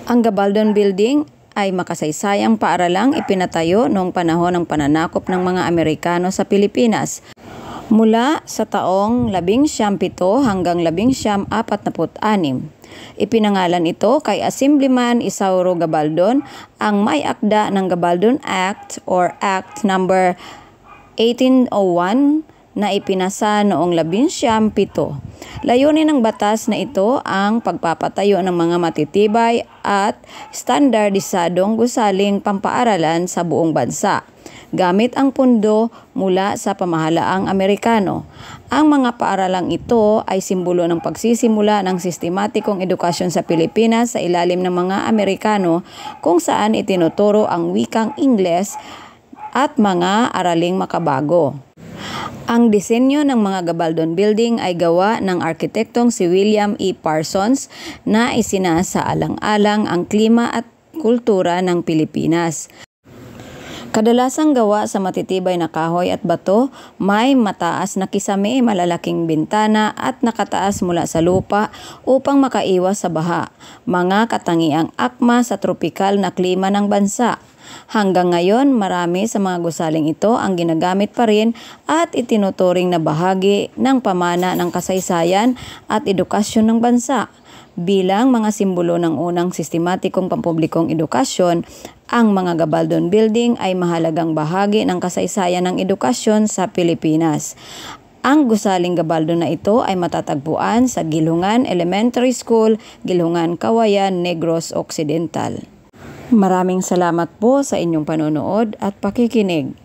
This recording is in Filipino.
Ang Gabaldon Building ay makasaysayang paaralang ipinatayo noong panahon ng pananakop ng mga Amerikano sa Pilipinas mula sa taong 1907 hanggang 1946. Ipinangalan ito kay Assemblyman Isauro Gabaldon, ang may akda ng Gabaldon Act or Act number 1801 na ipinasa noong 1907. Layunin ng batas na ito ang pagpapatayo ng mga matitibay at standardisadong gusaling pampaaralan sa buong bansa, gamit ang pundo mula sa pamahalaang Amerikano. Ang mga paaralang ito ay simbolo ng pagsisimula ng sistematikong edukasyon sa Pilipinas sa ilalim ng mga Amerikano, kung saan itinuturo ang wikang Ingles at mga araling makabago. Ang disenyo ng mga Gabaldon Building ay gawa ng arkitektong si William E. Parsons na isinasaalang-alang ang klima at kultura ng Pilipinas. Kadalasang gawa sa matitibay na kahoy at bato, may mataas na kisame, malalaking bintana at nakataas mula sa lupa upang makaiwas sa baha, mga katangiang akma sa tropikal na klima ng bansa. Hanggang ngayon, marami sa mga gusaling ito ang ginagamit pa rin at itinuturing na bahagi ng pamana ng kasaysayan at edukasyon ng bansa. Bilang mga simbolo ng unang sistematikong pampublikong edukasyon, ang mga Gabaldon Building ay mahalagang bahagi ng kasaysayan ng edukasyon sa Pilipinas. Ang gusaling Gabaldon na ito ay matatagpuan sa Gilhungan Elementary School, Gilhungan, Kawayan, Negros Occidental. Maraming salamat po sa inyong panonood at pakikinig.